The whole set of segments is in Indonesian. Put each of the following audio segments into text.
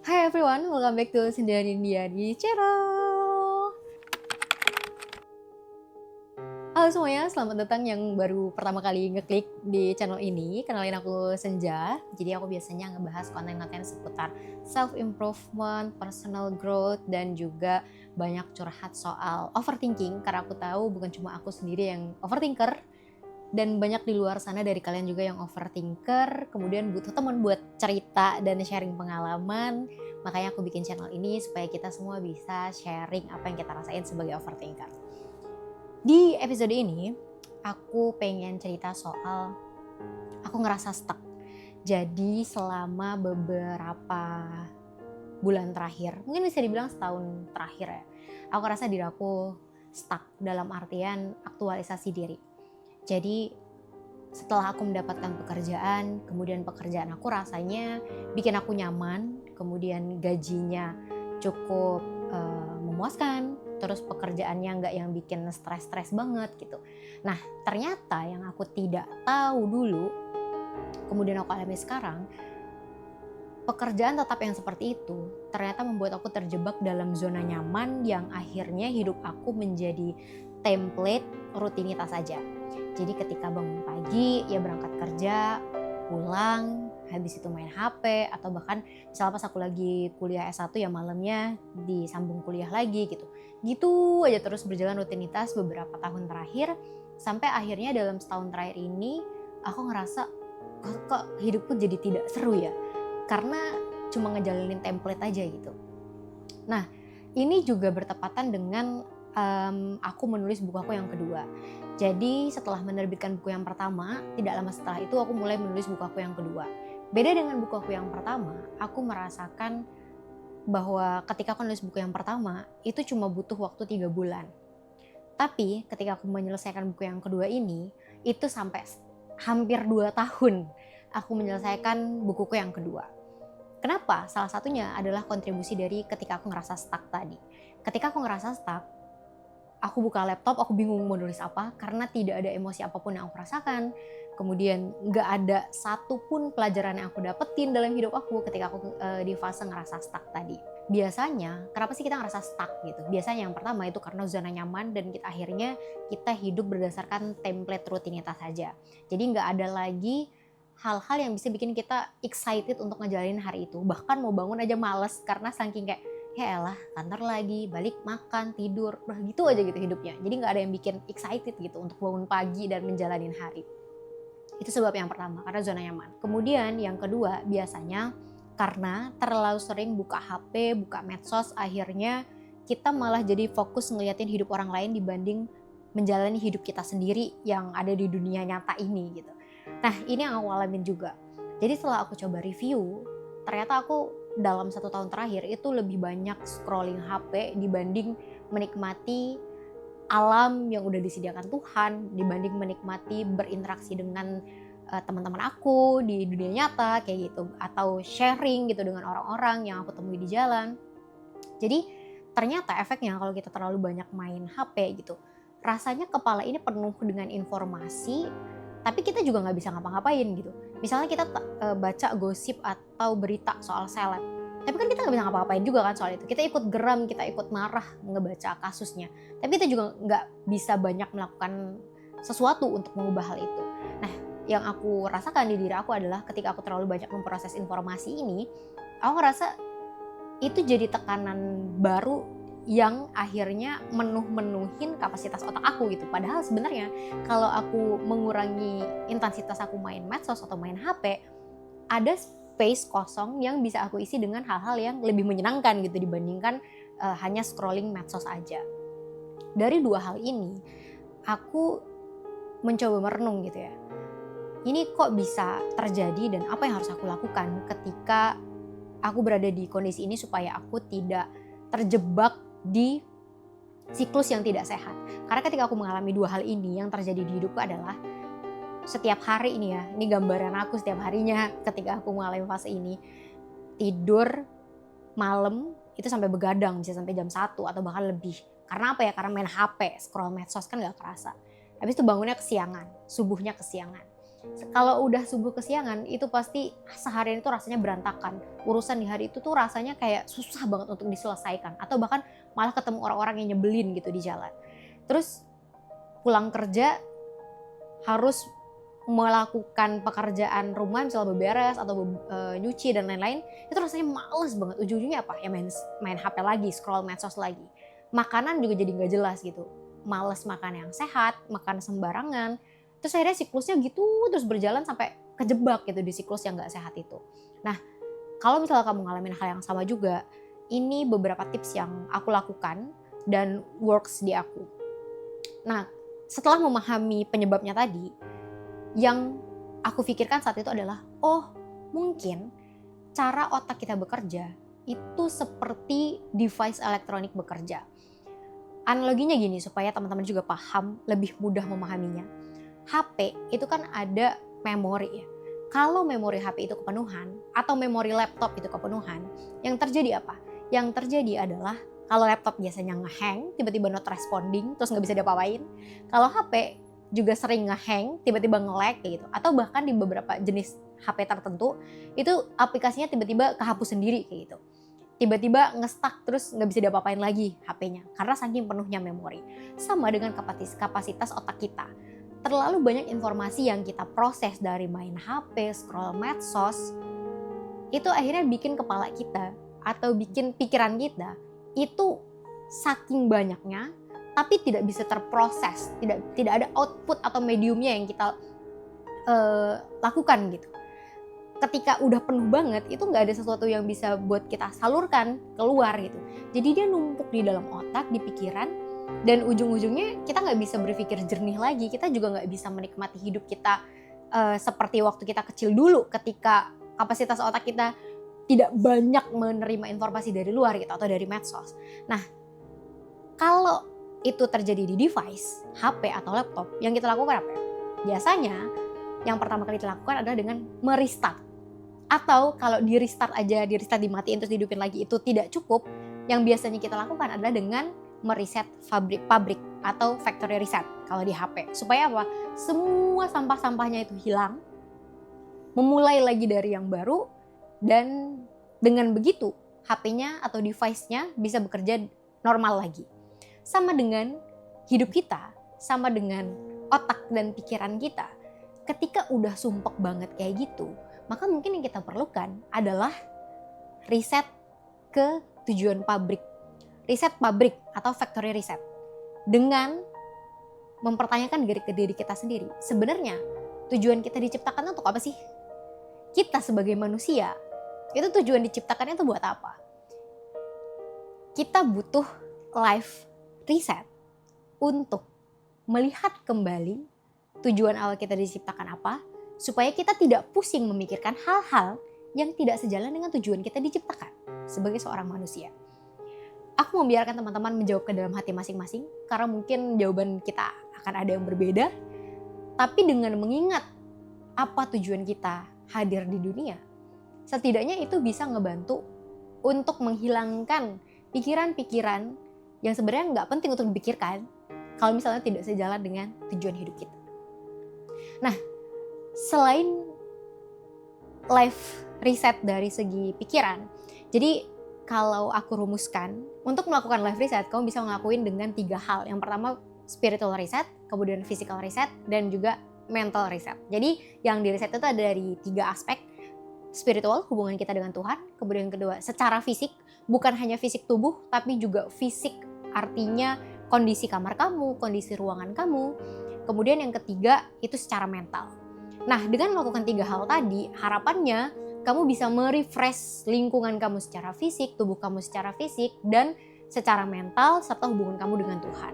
Hi everyone, welcome back to Sendirian India di channel. Halo semuanya, selamat datang yang baru pertama kali ngeklik di channel ini. Kenalin aku Senja. Jadi aku biasanya ngebahas konten-konten seputar self-improvement, personal growth, dan juga banyak curhat soal overthinking. Karena aku tahu bukan cuma aku sendiri yang overthinker, dan banyak di luar sana dari kalian juga yang overthinker, kemudian butuh teman buat cerita dan sharing pengalaman. Makanya aku bikin channel ini supaya kita semua bisa sharing apa yang kita rasain sebagai overthinker. Di episode ini, aku pengen cerita soal aku ngerasa stuck. Jadi selama beberapa bulan terakhir, mungkin bisa dibilang setahun terakhir ya, aku ngerasa diri aku stuck dalam artian aktualisasi diri. Jadi setelah aku mendapatkan pekerjaan, kemudian pekerjaan aku rasanya bikin aku nyaman, kemudian gajinya cukup memuaskan, terus pekerjaannya nggak yang bikin stres-stres banget gitu. Nah ternyata yang aku tidak tahu dulu, kemudian aku alami sekarang, pekerjaan tetap yang seperti itu ternyata membuat aku terjebak dalam zona nyaman yang akhirnya hidup aku menjadi template rutinitas saja. Jadi ketika bangun pagi, ya berangkat kerja, pulang, habis itu main HP, atau bahkan misalnya pas aku lagi kuliah S1 ya malamnya disambung kuliah lagi gitu. Gitu aja terus berjalan rutinitas beberapa tahun terakhir, sampai akhirnya dalam setahun terakhir ini aku ngerasa kok hidupku jadi tidak seru ya, karena cuma ngejalanin template aja gitu. Nah ini juga bertepatan dengan aku menulis buku aku yang kedua. Jadi setelah menerbitkan buku yang pertama, tidak lama setelah itu aku mulai menulis buku aku yang kedua. Beda dengan buku aku yang pertama, aku merasakan bahwa ketika aku menulis buku yang pertama, itu cuma butuh waktu 3 bulan. Tapi ketika aku menyelesaikan buku yang kedua ini, itu sampai hampir 2 tahun aku menyelesaikan bukuku yang kedua. Kenapa? Salah satunya adalah kontribusi dari ketika aku ngerasa stuck tadi. Ketika aku ngerasa stuck, aku buka laptop, aku bingung mau nulis apa karena tidak ada emosi apapun yang aku rasakan. Kemudian gak ada satupun pelajaran yang aku dapetin dalam hidup aku ketika aku di fase ngerasa stuck tadi. Biasanya, kenapa sih kita ngerasa stuck gitu? Biasanya yang pertama itu karena zona nyaman dan akhirnya kita hidup berdasarkan template rutinitas saja. Jadi gak ada lagi hal-hal yang bisa bikin kita excited untuk ngejalanin hari itu. Bahkan mau bangun aja males karena saking kayak ya elah kantor lagi, balik makan, tidur, udah gitu aja gitu hidupnya. Jadi gak ada yang bikin excited gitu untuk bangun pagi dan menjalanin hari. Itu sebab yang pertama, karena zona nyaman. Kemudian yang kedua, biasanya karena terlalu sering buka HP, buka medsos, akhirnya kita malah jadi fokus ngeliatin hidup orang lain dibanding menjalani hidup kita sendiri yang ada di dunia nyata ini gitu. Nah ini yang aku alamin juga. Jadi setelah aku coba review, ternyata aku dalam 1 tahun terakhir itu lebih banyak scrolling HP dibanding menikmati alam yang udah disediakan Tuhan, dibanding menikmati berinteraksi dengan teman-teman aku di dunia nyata kayak gitu, atau sharing gitu dengan orang-orang yang aku temui di jalan. Jadi ternyata efeknya kalau kita terlalu banyak main HP gitu, rasanya kepala ini penuh dengan informasi, tapi kita juga nggak bisa ngapa-ngapain gitu. Misalnya kita baca gosip atau berita soal seleb, tapi kan kita nggak bisa ngapa-ngapain juga kan soal itu. Kita ikut geram, kita ikut marah ngebaca kasusnya, tapi kita juga nggak bisa banyak melakukan sesuatu untuk mengubah hal itu. Nah yang aku rasakan di diri aku adalah ketika aku terlalu banyak memproses informasi ini, aku ngerasa itu jadi tekanan baru yang akhirnya menuhin kapasitas otak aku gitu. Padahal sebenarnya kalau aku mengurangi intensitas aku main medsos atau main HP, ada space kosong yang bisa aku isi dengan hal-hal yang lebih menyenangkan gitu dibandingkan hanya scrolling medsos aja. Dari 2 hal ini, aku mencoba merenung gitu ya. Ini kok bisa terjadi dan apa yang harus aku lakukan ketika aku berada di kondisi ini supaya aku tidak terjebak di siklus yang tidak sehat. Karena ketika aku mengalami 2 hal ini, yang terjadi di hidupku adalah setiap hari ini ya, ini gambaran aku setiap harinya ketika aku mengalami fase ini, tidur malam itu sampai begadang, bisa sampai jam 1 atau bahkan lebih. Karena apa ya? Karena main HP, scroll medsos kan gak kerasa. Habis itu bangunnya kesiangan, subuhnya kesiangan. Kalau udah subuh kesiangan itu pasti seharian itu rasanya berantakan. Urusan di hari itu tuh rasanya kayak susah banget untuk diselesaikan, atau bahkan malah ketemu orang-orang yang nyebelin gitu di jalan. Terus pulang kerja harus melakukan pekerjaan rumah, misalnya beberes atau nyuci dan lain-lain, itu rasanya males banget. Ujung-ujungnya apa? Ya main HP lagi, scroll medsos lagi. Makanan juga jadi nggak jelas gitu. Males makan yang sehat, makan sembarangan. Terus akhirnya siklusnya gitu terus berjalan sampai kejebak gitu di siklus yang nggak sehat itu. Nah, kalau misalnya kamu ngalamin hal yang sama juga, ini beberapa tips yang aku lakukan dan works di aku. Nah, setelah memahami penyebabnya tadi, yang aku pikirkan saat itu adalah, oh mungkin cara otak kita bekerja itu seperti device elektronik bekerja. Analoginya gini supaya teman-teman juga paham, lebih mudah memahaminya. HP itu kan ada memori ya. Kalau memori HP itu kepenuhan atau memori laptop itu kepenuhan, yang terjadi apa? Yang terjadi adalah kalau laptop biasanya nge-hang, tiba-tiba not responding, terus nggak bisa diapa-apain. Kalau HP juga sering nge-hang, tiba-tiba nge-lag kayak gitu. Atau bahkan di beberapa jenis HP tertentu, itu aplikasinya tiba-tiba kehapus sendiri kayak gitu. Tiba-tiba nge-stuck terus nggak bisa diapa-apain lagi HP-nya karena saking penuhnya memori. Sama dengan kapasitas otak kita. Terlalu banyak informasi yang kita proses dari main HP, scroll medsos, itu akhirnya bikin kepala kita atau bikin pikiran kita itu saking banyaknya tapi tidak bisa terproses, tidak ada output atau mediumnya yang kita lakukan gitu. Ketika udah penuh banget, itu nggak ada sesuatu yang bisa buat kita salurkan keluar gitu. Jadi dia numpuk di dalam otak, di pikiran, dan ujung-ujungnya kita nggak bisa berpikir jernih lagi. Kita juga nggak bisa menikmati hidup kita seperti waktu kita kecil dulu, ketika kapasitas otak kita tidak banyak menerima informasi dari luar gitu, atau dari medsos. Nah, kalau itu terjadi di device, HP atau laptop, yang kita lakukan apa? Biasanya yang pertama kali dilakukan adalah dengan merestart. Atau kalau di restart dimatiin terus dihidupin lagi itu tidak cukup, yang biasanya kita lakukan adalah dengan mereset pabrik atau factory reset kalau di HP. Supaya apa? Semua sampah-sampahnya itu hilang, memulai lagi dari yang baru, dan dengan begitu HP-nya atau device-nya bisa bekerja normal lagi. Sama dengan hidup kita, sama dengan otak dan pikiran kita. Ketika udah sumpek banget kayak gitu, maka mungkin yang kita perlukan adalah riset ke tujuan pabrik. Riset pabrik atau factory reset. Dengan mempertanyakan diri kita sendiri. Sebenarnya tujuan kita diciptakan untuk apa sih? Kita sebagai manusia, itu tujuan diciptakannya itu buat apa? Kita butuh life reset untuk melihat kembali tujuan awal kita diciptakan apa, supaya kita tidak pusing memikirkan hal-hal yang tidak sejalan dengan tujuan kita diciptakan sebagai seorang manusia. Aku membiarkan teman-teman menjawab ke dalam hati masing-masing, karena mungkin jawaban kita akan ada yang berbeda, tapi dengan mengingat apa tujuan kita hadir di dunia, setidaknya itu bisa ngebantu untuk menghilangkan pikiran-pikiran yang sebenarnya nggak penting untuk dipikirkan kalau misalnya tidak sejalan dengan tujuan hidup kita. Nah, selain life reset dari segi pikiran, jadi kalau aku rumuskan, untuk melakukan life reset, kamu bisa ngelakuin dengan 3 hal. Yang pertama, spiritual reset, kemudian physical reset, dan juga mental reset. Jadi yang di reset itu ada dari 3 aspek. Spiritual, hubungan kita dengan Tuhan. Kemudian yang kedua, secara fisik, bukan hanya fisik tubuh, tapi juga fisik artinya kondisi kamar kamu, kondisi ruangan kamu. Kemudian yang ketiga, itu secara mental. Nah, dengan melakukan 3 hal tadi, harapannya kamu bisa merefresh lingkungan kamu secara fisik, tubuh kamu secara fisik, dan secara mental, serta hubungan kamu dengan Tuhan.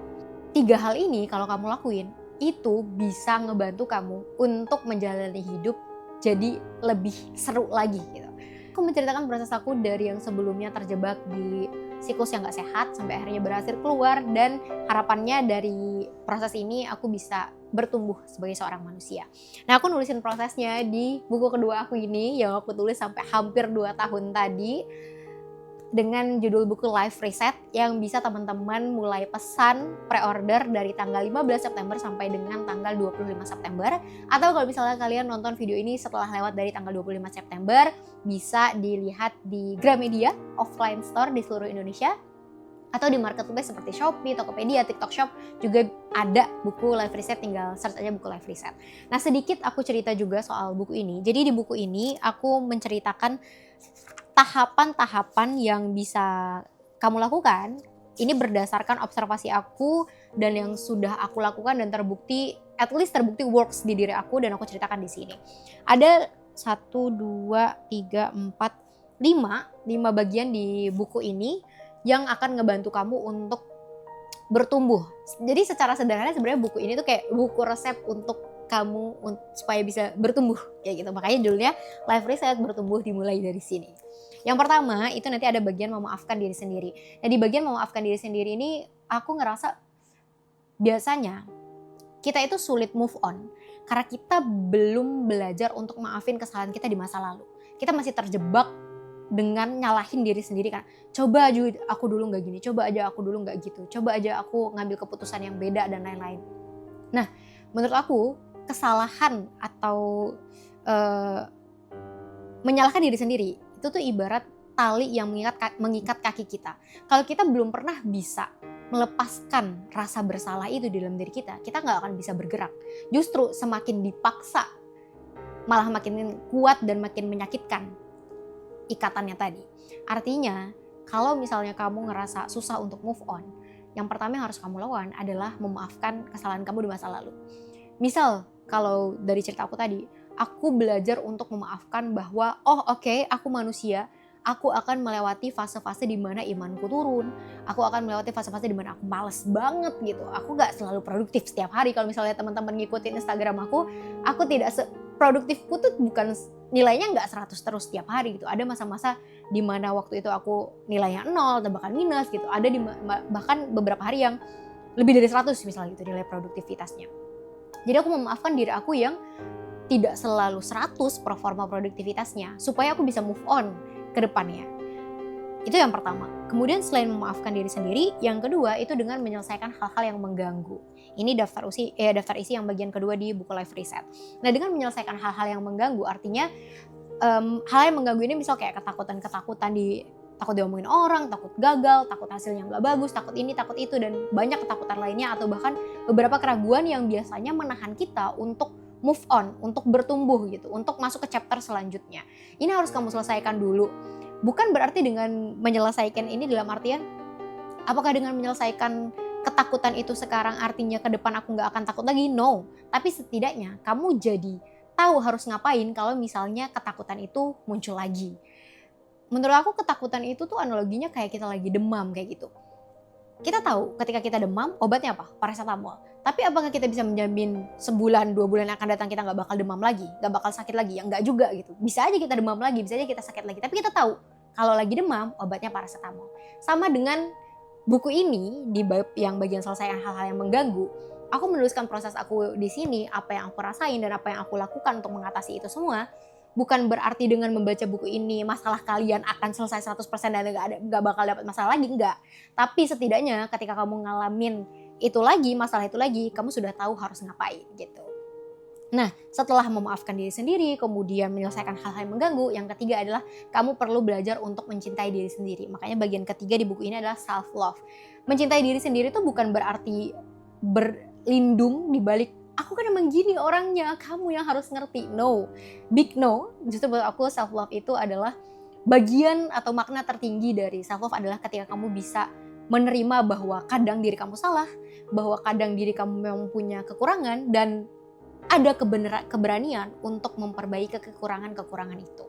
3 hal ini kalau kamu lakuin, itu bisa ngebantu kamu untuk menjalani hidup jadi lebih seru lagi gitu. Aku menceritakan proses aku dari yang sebelumnya terjebak di siklus yang gak sehat, sampai akhirnya berhasil keluar, dan harapannya dari proses ini aku bisa bertumbuh sebagai seorang manusia. Nah, aku nulisin prosesnya di buku kedua aku ini, yang aku tulis sampai hampir 2 tahun tadi. dengan judul buku Life Reset yang bisa teman-teman mulai pesan pre-order dari tanggal 15 September sampai dengan tanggal 25 September. Atau kalau misalnya kalian nonton video ini setelah lewat dari tanggal 25 September, bisa dilihat di Gramedia offline store di seluruh Indonesia. Atau di marketplace seperti Shopee, Tokopedia, TikTok Shop juga ada buku Life Reset, tinggal search aja buku Life Reset. Nah, sedikit aku cerita juga soal buku ini. Jadi di buku ini aku menceritakan tahapan-tahapan yang bisa kamu lakukan. Ini berdasarkan observasi aku dan yang sudah aku lakukan dan terbukti, at least terbukti works di diri aku, dan aku ceritakan di sini. Ada 1, 2, 3, 4, 5 bagian di buku ini yang akan ngebantu kamu untuk bertumbuh. Jadi secara sederhana sebenarnya buku ini tuh kayak buku resep untuk kamu supaya bisa bertumbuh kayak gitu. Makanya judulnya Life Reset, bertumbuh dimulai dari sini. Yang pertama itu nanti ada bagian memaafkan diri sendiri. Nah, di bagian memaafkan diri sendiri ini aku ngerasa biasanya kita itu sulit move on karena kita belum belajar untuk maafin kesalahan kita di masa lalu. Kita masih terjebak dengan nyalahin diri sendiri kan. Coba aja aku dulu gak gini, coba aja aku dulu gak gitu, coba aja aku ngambil keputusan yang beda dan lain-lain. Nah, menurut aku kesalahan atau menyalahkan diri sendiri itu tuh ibarat tali yang mengikat kaki kita. Kalau kita belum pernah bisa melepaskan rasa bersalah itu di dalam diri kita gak akan bisa bergerak. Justru semakin dipaksa malah makin kuat dan makin menyakitkan ikatannya tadi. Artinya kalau misalnya kamu ngerasa susah untuk move on, yang pertama yang harus kamu lakukan adalah memaafkan kesalahan kamu di masa lalu. Misal kalau dari cerita aku tadi, aku belajar untuk memaafkan bahwa oke, aku manusia, aku akan melewati fase-fase di mana imanku turun, aku akan melewati fase-fase di mana aku males banget gitu. Aku gak selalu produktif setiap hari. Kalau misalnya teman-teman ngikutin Instagram aku tidak produktifku tuh bukan nilainya nggak 100 terus setiap hari gitu. Ada masa-masa di mana waktu itu aku nilainya 0 atau bahkan minus gitu. Ada bahkan beberapa hari yang lebih dari 100 misalnya gitu nilai produktivitasnya. Jadi aku memaafkan diri aku yang tidak selalu 100 performa produktivitasnya supaya aku bisa move on ke depannya. Itu yang pertama. Kemudian selain memaafkan diri sendiri, yang kedua itu dengan menyelesaikan hal-hal yang mengganggu. Ini daftar isi yang bagian kedua di buku Life Reset. Nah, dengan menyelesaikan hal-hal yang mengganggu artinya hal yang mengganggu ini misal kayak ketakutan takut diomongin orang, takut gagal, takut hasilnya nggak bagus, takut ini, takut itu, dan banyak ketakutan lainnya atau bahkan beberapa keraguan yang biasanya menahan kita untuk move on, untuk bertumbuh gitu, untuk masuk ke chapter selanjutnya. Ini harus kamu selesaikan dulu. Bukan berarti dengan menyelesaikan ini dalam artian apakah dengan menyelesaikan ketakutan itu sekarang artinya ke depan aku nggak akan takut lagi? No. Tapi setidaknya kamu jadi tahu harus ngapain kalau misalnya ketakutan itu muncul lagi. Menurut aku ketakutan itu tuh analoginya kayak kita lagi demam kayak gitu. Kita tahu ketika kita demam obatnya apa? Paracetamol. Tapi apakah kita bisa menjamin sebulan, 2 bulan yang akan datang kita nggak bakal demam lagi, nggak bakal sakit lagi? Ya nggak juga gitu. Bisa aja kita demam lagi, bisa aja kita sakit lagi. Tapi kita tahu kalau lagi demam obatnya paracetamol. Sama dengan buku ini di bab yang bagian selesaikan hal-hal yang mengganggu. Aku menuliskan proses aku di sini, apa yang aku rasain dan apa yang aku lakukan untuk mengatasi itu semua. Bukan berarti dengan membaca buku ini masalah kalian akan selesai 100% dan gak bakal dapat masalah lagi, enggak. Tapi setidaknya ketika kamu ngalamin itu lagi, masalah itu lagi, kamu sudah tahu harus ngapain gitu. Nah, setelah memaafkan diri sendiri, kemudian menyelesaikan hal-hal yang mengganggu, yang ketiga adalah kamu perlu belajar untuk mencintai diri sendiri. Makanya bagian ketiga di buku ini adalah self-love. Mencintai diri sendiri itu bukan berarti berlindung di balik aku kan emang gini orangnya, kamu yang harus ngerti. No, big no. Justru buat aku self-love itu adalah bagian atau makna tertinggi dari self-love adalah ketika kamu bisa menerima bahwa kadang diri kamu salah, bahwa kadang diri kamu memang punya kekurangan, dan ada keberanian untuk memperbaiki kekurangan-kekurangan itu.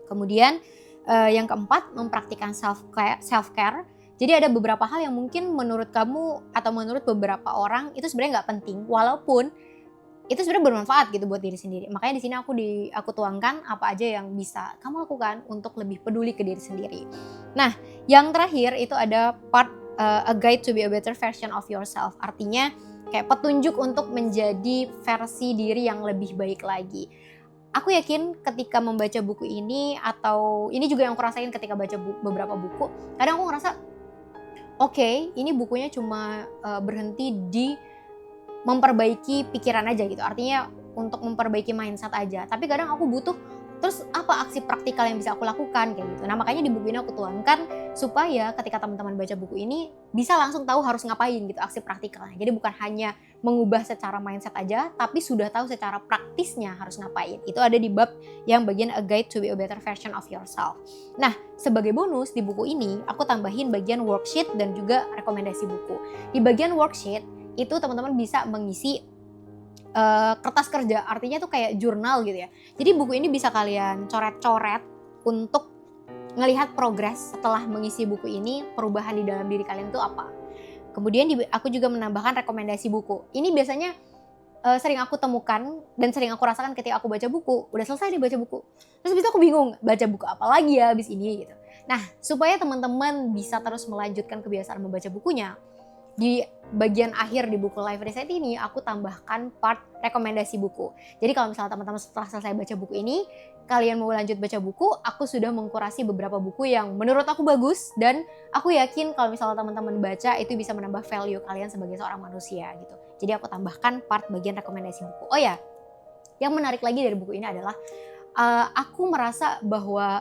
Kemudian yang keempat, mempraktikkan self-care. Jadi ada beberapa hal yang mungkin menurut kamu atau menurut beberapa orang itu sebenarnya nggak penting, walaupun itu sebenarnya bermanfaat gitu buat diri sendiri. Makanya di sini aku tuangkan apa aja yang bisa kamu lakukan untuk lebih peduli ke diri sendiri. Nah, yang terakhir itu ada part a guide to be a better version of yourself. Artinya kayak petunjuk untuk menjadi versi diri yang lebih baik lagi. aku yakin ketika membaca buku ini, atau ini juga yang aku rasain ketika baca beberapa buku, kadang aku ngerasa oke, ini bukunya cuma berhenti di memperbaiki pikiran aja gitu, artinya untuk memperbaiki mindset aja. Tapi kadang aku butuh, terus apa aksi praktikal yang bisa aku lakukan kayak gitu. Nah makanya di buku ini aku tuangkan supaya ketika teman-teman baca buku ini bisa langsung tahu harus ngapain gitu, aksi praktikalnya. Jadi bukan hanya mengubah secara mindset aja, tapi sudah tahu secara praktisnya harus ngapain. Itu ada di bab yang bagian A Guide to be a Better Version of Yourself. Nah sebagai bonus di buku ini aku tambahin bagian worksheet dan juga rekomendasi buku. Di bagian worksheet itu teman-teman bisa mengisi kertas kerja, artinya tuh kayak jurnal gitu ya. Jadi buku ini bisa kalian coret-coret untuk ngelihat progres setelah mengisi buku ini, perubahan di dalam diri kalian tuh apa. Kemudian aku juga menambahkan rekomendasi buku. Ini biasanya sering aku temukan dan sering aku rasakan ketika aku baca buku. Udah selesai nih baca buku, terus habis itu aku bingung baca buku apa lagi ya habis ini gitu. Nah supaya teman-teman bisa terus melanjutkan kebiasaan membaca bukunya, di bagian akhir di buku Life Reset ini aku tambahkan part rekomendasi buku. Jadi kalau misalnya teman-teman setelah selesai baca buku ini, kalian mau lanjut baca buku, aku sudah mengkurasi beberapa buku yang menurut aku bagus, dan aku yakin kalau misalnya teman-teman baca itu bisa menambah value kalian sebagai seorang manusia gitu. Jadi aku tambahkan part bagian rekomendasi buku. Oh ya, yang menarik lagi dari buku ini adalah aku merasa bahwa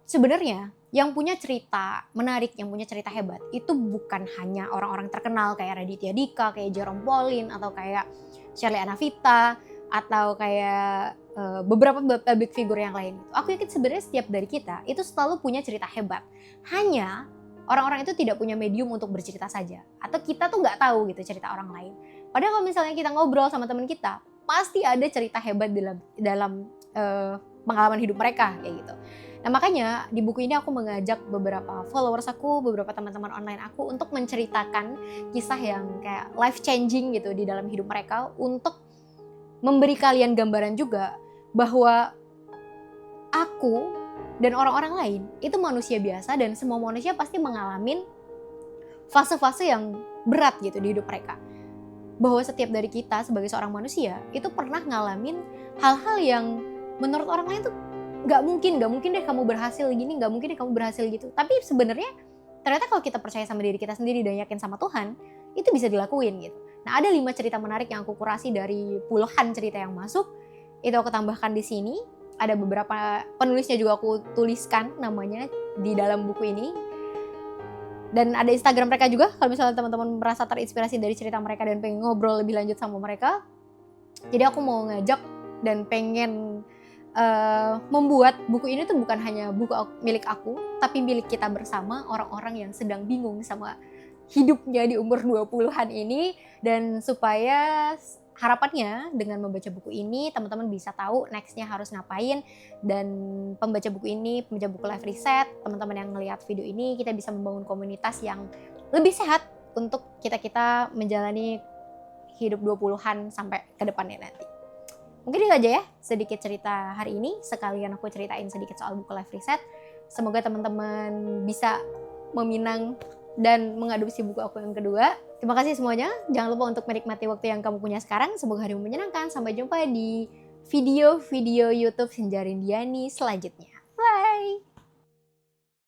sebenarnya yang punya cerita menarik, yang punya cerita hebat, itu bukan hanya orang-orang terkenal kayak Raditya Dika, kayak Jerome Pauline, atau kayak Shirley Anavita, atau kayak beberapa public figure yang lain. Aku yakin sebenarnya setiap dari kita itu selalu punya cerita hebat. Hanya orang-orang itu tidak punya medium untuk bercerita saja. Atau kita tuh nggak tahu gitu cerita orang lain. Padahal kalau misalnya kita ngobrol sama teman kita, pasti ada cerita hebat dalam pengalaman hidup mereka kayak gitu. Nah makanya di buku ini aku mengajak beberapa followers aku, beberapa teman-teman online aku untuk menceritakan kisah yang kayak life changing gitu di dalam hidup mereka, untuk memberi kalian gambaran juga bahwa aku dan orang-orang lain itu manusia biasa, dan semua manusia pasti mengalami fase-fase yang berat gitu di hidup mereka. Bahwa setiap dari kita sebagai seorang manusia itu pernah ngalamin hal-hal yang menurut orang lain tuh gak mungkin deh kamu berhasil gini, gak mungkin deh kamu berhasil gitu. Tapi sebenarnya ternyata kalau kita percaya sama diri kita sendiri dan yakin sama Tuhan, itu bisa dilakuin gitu. Nah ada 5 cerita menarik yang aku kurasi dari puluhan cerita yang masuk, itu aku tambahkan di sini. Ada beberapa penulisnya juga aku tuliskan namanya di dalam buku ini. Dan ada Instagram mereka juga kalau misalnya teman-teman merasa terinspirasi dari cerita mereka dan pengen ngobrol lebih lanjut sama mereka. Jadi aku mau ngajak dan pengen membuat buku ini tuh bukan hanya buku milik aku, tapi milik kita bersama, orang-orang yang sedang bingung sama hidupnya di umur 20-an ini. Dan supaya harapannya dengan membaca buku ini teman-teman bisa tahu nextnya harus ngapain. Dan pembaca buku ini, pembaca buku Life Reset, teman-teman yang ngelihat video ini, kita bisa membangun komunitas yang lebih sehat untuk kita menjalani hidup 20-an sampai ke depannya nanti. Mungkin itu aja ya sedikit cerita hari ini, sekalian aku ceritain sedikit soal buku Life Reset. Semoga teman-teman bisa meminang dan mengadopsi buku aku yang kedua. Terima kasih semuanya, jangan lupa untuk menikmati waktu yang kamu punya sekarang. Semoga harimu menyenangkan, sampai jumpa di video-video YouTube Senja Rindiani selanjutnya.